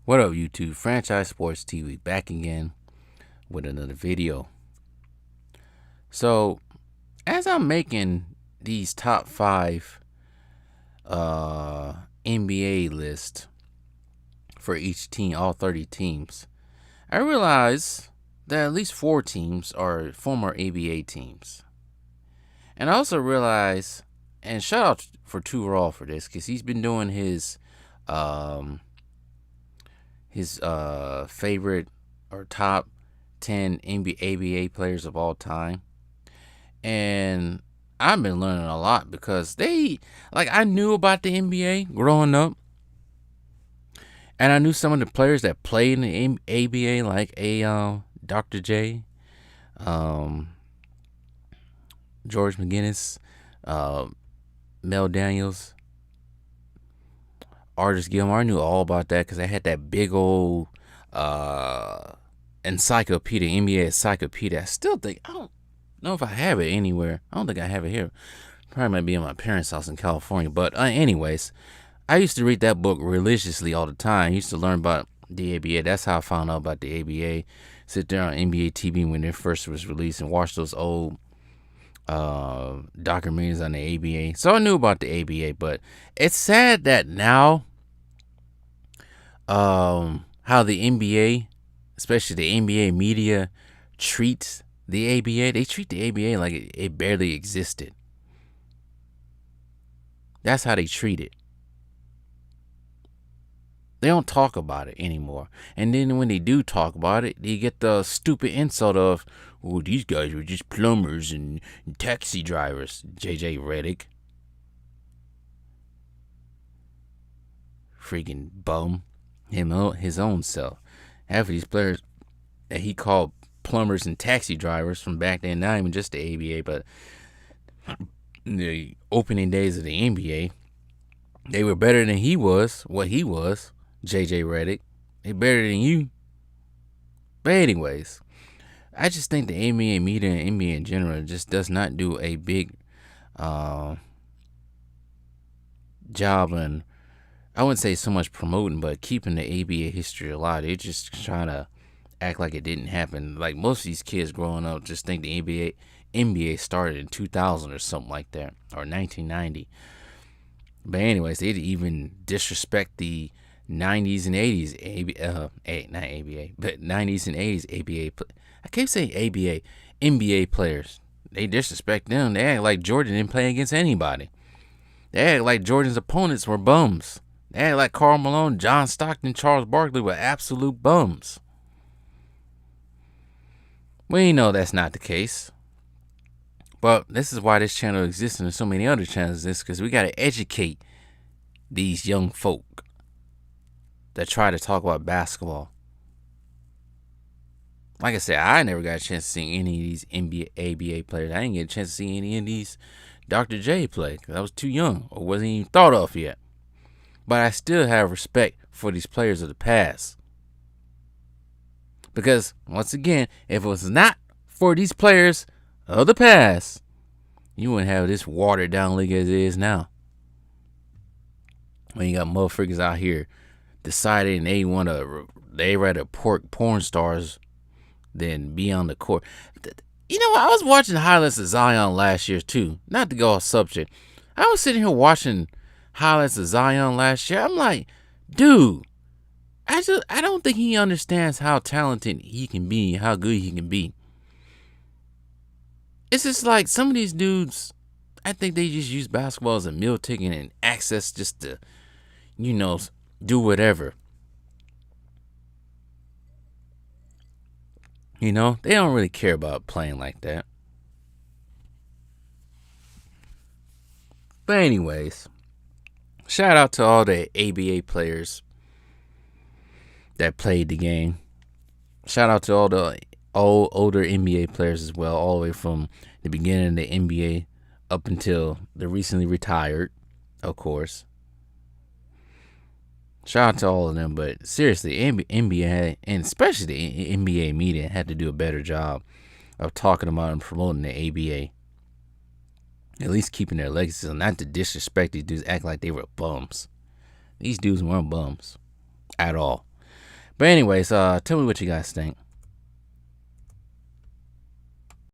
What up, YouTube? Franchise Sports TV back again with another video. So, as I'm making these top 5 NBA list for each team, all 30 teams, I realize that at least 4 teams are former ABA teams. And I also realize, and shout out for Two Raw for this, because he's been doing his favorite or top 10 ABA players of all time. And I've been learning a lot because I knew about the NBA growing up. And I knew some of the players that played in the ABA, like Dr. J, George McGinnis, Mel Daniels, Artis Gilmore. I knew all about that because I had that big old encyclopedia, NBA encyclopedia. I still think, I don't know if I have it anywhere. I don't think I have it here. Probably might be in my parents' house in California. But anyways, I used to read that book religiously all the time. I used to learn about the ABA. That's how I found out about the ABA. Sit there on NBA TV when it first was released and watch those old documentaries on the ABA. So I knew about the ABA, but it's sad that now how the NBA, especially the NBA media, treats the ABA. They treat the ABA like it barely existed. That's how they treat it. They don't talk about it anymore. And then when they do talk about it, they get the stupid insult of, "Oh, these guys were just plumbers and taxi drivers." JJ Redick. Freaking bum. His own self. Half of these players that he called plumbers and taxi drivers from back then, not even just the ABA, but the opening days of the NBA, they were better than he was, what he was, JJ Redick. They better than you. But anyways, I just think the NBA media and NBA in general just does not do a big job on, I wouldn't say so much promoting, but keeping the ABA history alive. They're just trying to act like it didn't happen. Like most of these kids growing up just think the NBA started in 2000 or something like that, or 1990. But anyways, they'd even disrespect the 90s and 80s not ABA, but 90s and 80s ABA. I keep saying ABA, NBA players. They disrespect them. They act like Jordan didn't play against anybody. They act like Jordan's opponents were bums. They act like Karl Malone, John Stockton, Charles Barkley were absolute bums. We know that's not the case. But this is why this channel exists and so many other channels exist, because we got to educate these young folk that try to talk about basketball. Like I said, I never got a chance to see any of these NBA, ABA players. I didn't get a chance to see any of these Dr. J play because I was too young or wasn't even thought of yet. But I still have respect for these players of the past. Because, once again, if it was not for these players of the past, you wouldn't have this watered down league as it is now. When you got motherfuckers out here deciding they rather porn stars than be on the court. You know what? I was watching highlights of Zion last year too. Not to go off subject. I was sitting here watching highlights of Zion last year. I'm like, dude, I don't think he understands how talented he can be, how good he can be. It's just like some of these dudes, I think they just use basketball as a meal ticket and access just to, do whatever. They don't really care about playing like that. But anyways, shout out to all the ABA players that played the game. Shout out to all the older NBA players as well, all the way from the beginning of the NBA up until the recently retired, of course. Shout out to all of them, but seriously, NBA and especially the NBA media had to do a better job of talking about and promoting the ABA. At least keeping their legacy, not to disrespect these dudes, act like they were bums. These dudes weren't bums at all. But anyways, tell me what you guys think.